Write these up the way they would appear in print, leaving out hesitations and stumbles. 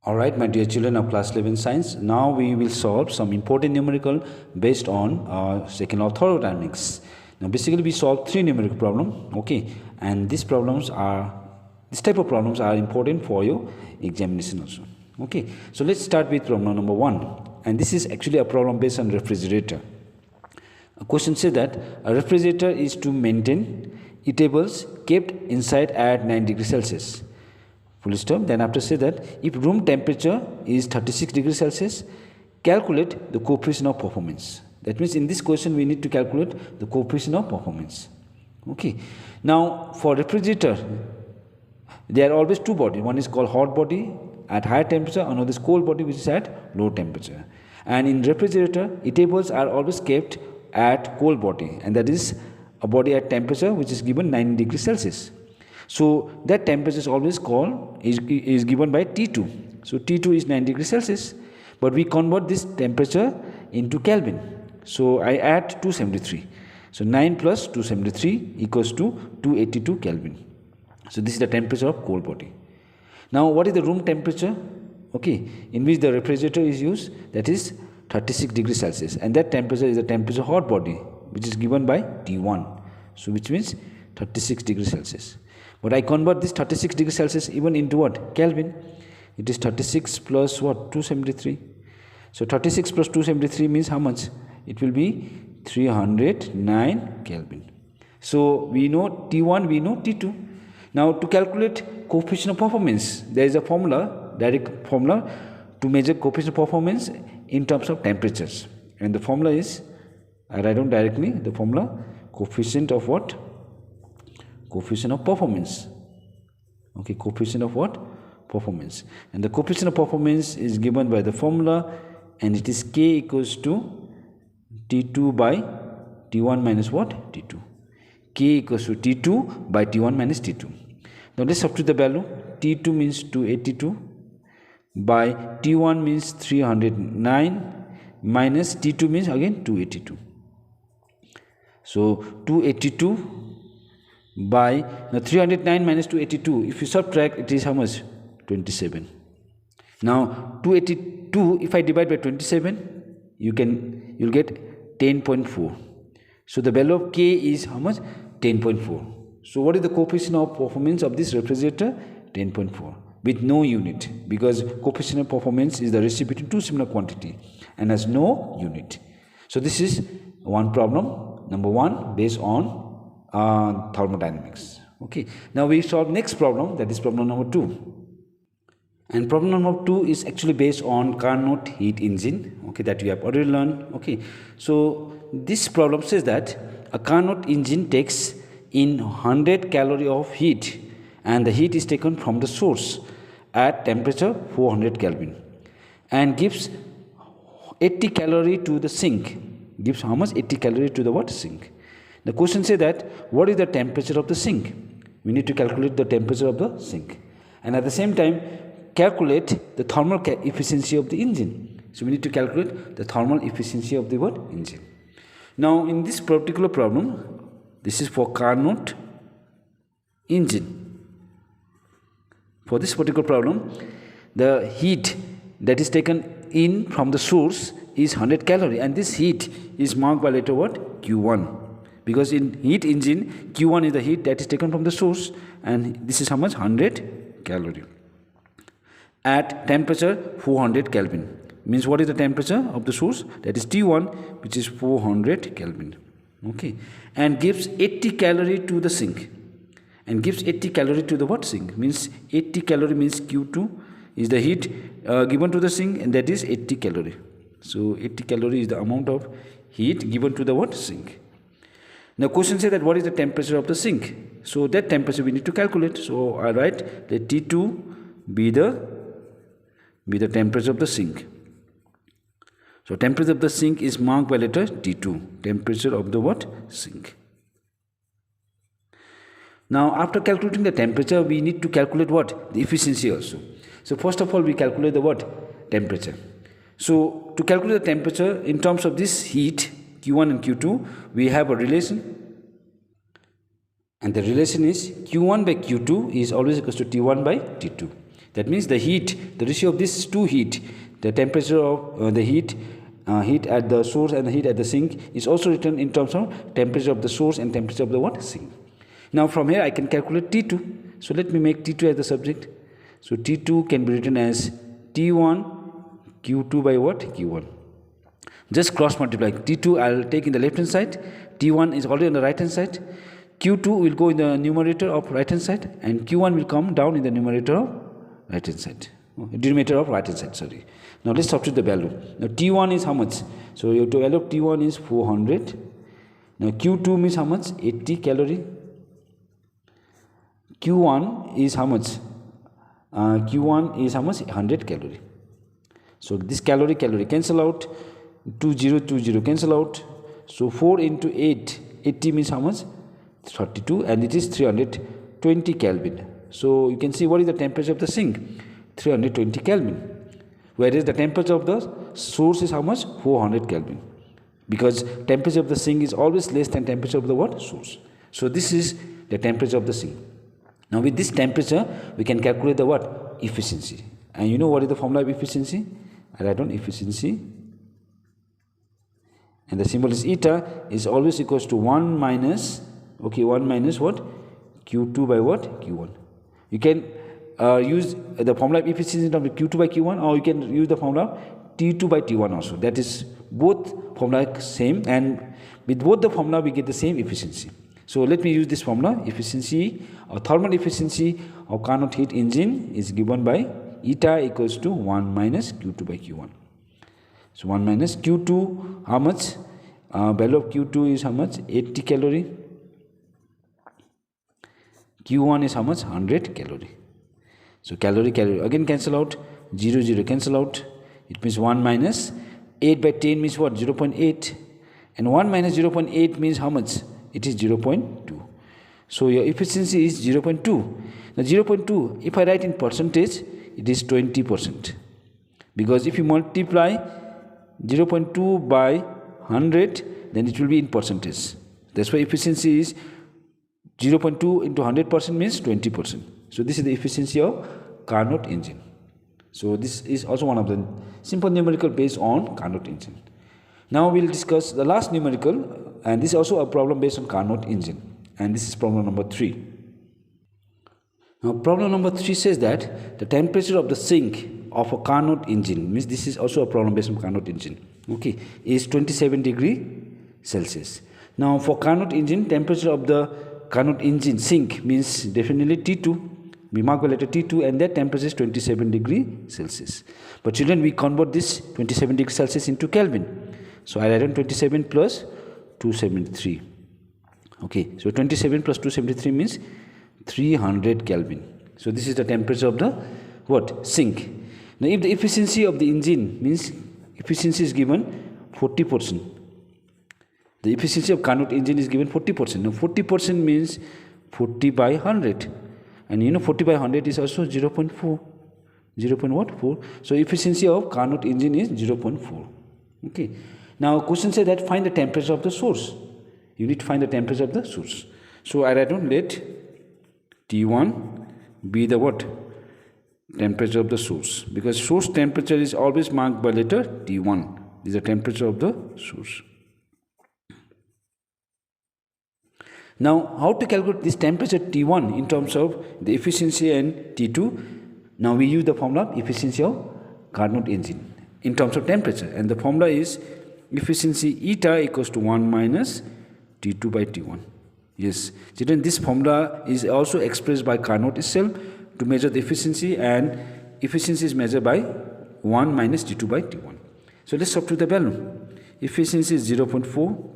Alright, my dear children of class 11 science, now we will solve some important numerical based on second law of thermodynamics. Now basically we solve three numerical problems, okay, and this type of problems are important for your examination also, okay. So let's start with problem number 1, and this is actually a problem based on refrigerator. A question says that a refrigerator is to maintain eatables kept inside at 9 degrees Celsius. Full stop. Then after say that if room temperature is 36 degrees Celsius, calculate the coefficient of performance. That means in this question we need to calculate the coefficient of performance. Okay. Now for refrigerator, there are always two bodies. One is called hot body at higher temperature, another is cold body which is at low temperature. And in refrigerator, eatables are always kept at cold body, and that is a body at temperature which is given 9 degrees Celsius. So that temperature is always is given by T2. So T2 is 9 degrees Celsius, but we convert this temperature into Kelvin. So I add 273. So 9 plus 273 equals to 282 Kelvin. So this is the temperature of cold body. Now what is the room temperature? Okay, in which the refrigerator is used, that is 36 degrees Celsius, and that temperature is the temperature of hot body which is given by T1. So which means 36 degrees Celsius. But I convert this 36 degrees Celsius even into what? Kelvin. It is 36 plus what? 273. So 36 plus 273 means how much? It will be 309 Kelvin. So we know T1, we know T2. Now to calculate coefficient of performance, there is a formula, direct formula to measure coefficient of performance in terms of temperatures. And the formula is, I write down directly the formula, coefficient of what? Coefficient of performance. Okay, coefficient of what? Performance. And the coefficient of performance is given by the formula, and it is K equals to T2 by T1 minus what? T2. K equals to T2 by T1 minus T2. Now let's substitute the value. T2 means 282 by T1 means 309 minus T2 means again 282. So 282 by now 309 minus 282, if you subtract, it is how much? 27. Now 282, if I divide by 27, you'll get 10.4. So the value of K is how much? 10.4. So what is the coefficient of performance of this refrigerator? 10.4 with no unit, because coefficient of performance is the ratio between two similar quantity and has no unit. So this is one problem, number 1, based on thermodynamics. Okay, now we solve next problem, that is problem number 2. And problem number 2 is actually based on Carnot heat engine, okay, that we have already learned. Okay, so this problem says that a Carnot engine takes in 100 calorie of heat, and the heat is taken from the source at temperature 400 Kelvin and gives 80 calorie to the sink. Gives how much? 80 calorie to the what? Sink. The question says that what is the temperature of the sink? We need to calculate the temperature of the sink, and at the same time calculate the thermal efficiency of the engine. So we need to calculate the thermal efficiency of the what? Engine. Now in this particular problem, this is for Carnot engine. For this particular problem, the heat that is taken in from the source is 100 calorie, and this heat is marked by letter what? Q1. Because in heat engine, Q1 is the heat that is taken from the source, and this is how much? 100 calorie. At temperature 400 Kelvin. Means what is the temperature of the source? That is T1, which is 400 Kelvin. Okay. And gives 80 calorie to the sink. And gives 80 calorie to the what? Sink. Means 80 calorie means Q2 is the heat given to the sink, and that is 80 calorie. So 80 calorie is the amount of heat given to the what? Sink. Now question says that what is the temperature of the sink? So that temperature we need to calculate. So I write that T2 be the temperature of the sink. So temperature of the sink is marked by letter T2. Temperature of the what? Sink. Now after calculating the temperature, we need to calculate what? The efficiency also. So first of all we calculate the what? Temperature. So to calculate the temperature in terms of this heat, Q1 and Q2, we have a relation, and the relation is Q1 by Q2 is always equals to T1 by T2. That means the heat, the ratio of these two heat, the temperature of the heat at the source and the heat at the sink is also written in terms of temperature of the source and temperature of the what? Sink. Now from here I can calculate T2. So let me make T2 as the subject. So T2 can be written as T1 Q2 by what? Q1. Just cross multiply. T2 I'll take in the left hand side. T1 is already on the right hand side. Q2 will go in the numerator of right hand side, and Q1 will come down in the numerator of right hand side. Denominator of right hand side, sorry. Now let's substitute the value. Now T1 is how much? So your value of T1 is 400. Now Q2 means how much? 80 calorie. Q1 is how much? Q1 is how much? 100 calorie. So this calorie cancel out. 20 cancel out. So 4 into 8, 80 means how much? 32, and it is 320 Kelvin. So you can see what is the temperature of the sink? 320 Kelvin. Whereas the temperature of the source is how much? 400 Kelvin. Because temperature of the sink is always less than temperature of the what? Source. So this is the temperature of the sink. Now with this temperature, we can calculate the what? Efficiency. And you know what is the formula of efficiency? I write down efficiency. And the symbol is eta is always equals to 1 minus, okay, 1 minus what? Q2 by what? Q1. You can use the formula of efficiency in terms of Q2 by Q1, or you can use the formula T2 by T1 also. That is both formula same, and with both the formula we get the same efficiency. So let me use this formula. Efficiency or thermal efficiency of Carnot heat engine is given by eta equals to 1 minus Q2 by Q1. So 1 minus Q2, how much? Value of Q2 is how much? 80 calorie. Q1 is how much? 100 calorie. So calorie again cancel out. 0 cancel out. It means 1 minus 8 by 10 means what? 0.8. And 1 minus 0.8 means how much? It is 0.2. So your efficiency is 0.2. Now 0.2, if I write in percentage, it is 20%. Because if you multiply 0.2 by 100, then it will be in percentage. That's why efficiency is 0.2 into 100% means 20%. So this is the efficiency of Carnot engine. So this is also one of the simple numerical based on Carnot engine. Now we will discuss the last numerical, and this is also a problem based on Carnot engine, and this is problem number 3. Now problem number 3 says that the temperature of the sink of a Carnot engine, means this is also a problem based on Carnot engine, okay, is 27 degree Celsius. Now for Carnot engine, temperature of the Carnot engine sink means definitely T2. We mark by letter T2, and that temperature is 27 degree Celsius. But children, we convert this 27 degree Celsius into Kelvin. So I write on 27 plus 273. Okay, so 27 plus 273 means 300 Kelvin. So this is the temperature of the what? Sink. Now if the efficiency of the engine means efficiency is given 40%. The efficiency of Carnot engine is given 40%. Now 40% means 40 by 100. And you know 40 by 100 is also 0.4. 0.4. So efficiency of Carnot engine is 0.4. Okay. Now question says that find the temperature of the source. You need to find the temperature of the source. So I write down let T1 be the what? Temperature of the source. Because source temperature is always marked by letter T1. This is the temperature of the source. Now how to calculate this temperature T1 in terms of the efficiency and T2? Now we use the formula efficiency of Carnot engine in terms of temperature, and the formula is efficiency eta equals to 1 minus T2 by T1. Yes, children, this formula is also expressed by Carnot itself to measure the efficiency, and efficiency is measured by 1 minus T2 by T1. So let's substitute the value. Efficiency is 0.4.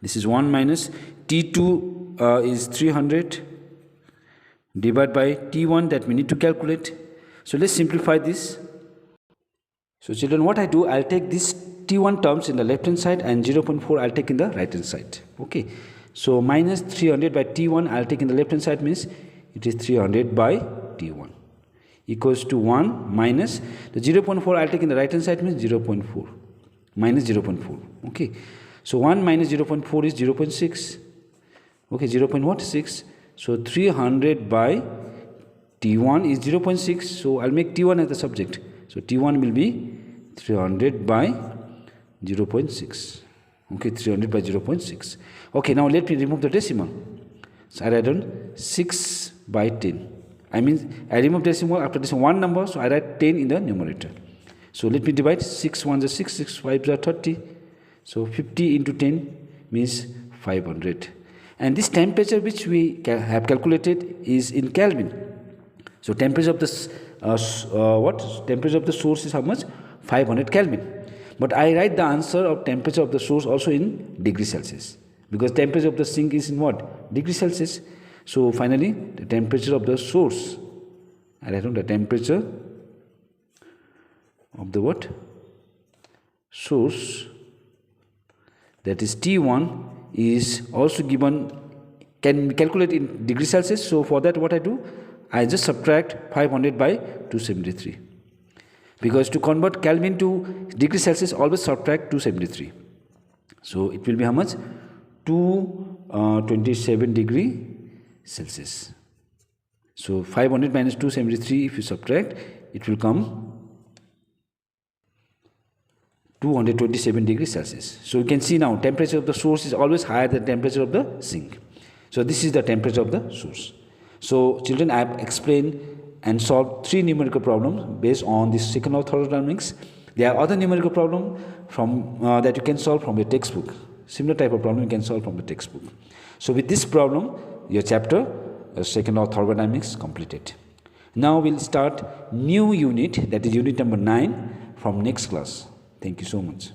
This is 1 minus T2 is 300 divided by T1 that we need to calculate. So let's simplify this. So children, what I do, I'll take this T1 terms in the left hand side and 0.4 I'll take in the right hand side. Okay. So minus 300 by T1 I'll take in the left hand side means it is 300 by T1 equals to 1 minus the 0.4 I'll take in the right hand side means 0.4 minus 0.4. Okay. So 1 minus 0.4 is 0.6. Okay, 0.6. So 300 by T1 is 0.6, so I'll make T1 as the subject. So T1 will be 300 by 0.6. Okay, 300 by 0.6. Okay, now let me remove the decimal. So I write on 6 by 10. I mean, I remove decimal after this one number, so I write 10 in the numerator. So let me divide 6 1s are 6, 6 5s are 30. So 50 into 10 means 500. And this temperature which we have calculated is in Kelvin. So temperature of the temperature of the source is how much? 500 Kelvin. But I write the answer of temperature of the source also in degrees Celsius, because temperature of the sink is in what? Degrees Celsius. So finally, the temperature of the source, I write down the temperature of the what? Source, that is T1, is also given, can be calculated in degrees Celsius. So for that, what I do? I just subtract 500 by 273. Because to convert Kelvin to degrees Celsius, always subtract 273. So it will be how much? 227 degree Celsius. So 500 minus 273, if you subtract, it will come 227 degrees Celsius. So you can see now temperature of the source is always higher than temperature of the sink. So this is the temperature of the source. So children, I have explained and solved 3 numerical problems based on this second law of thermodynamics. There are other numerical problems from that you can solve from your textbook. Similar type of problem you can solve from the textbook. So with this problem, your chapter second law of thermodynamics completed. Now we'll start new unit, that is unit number 9, from next class. Thank you so much.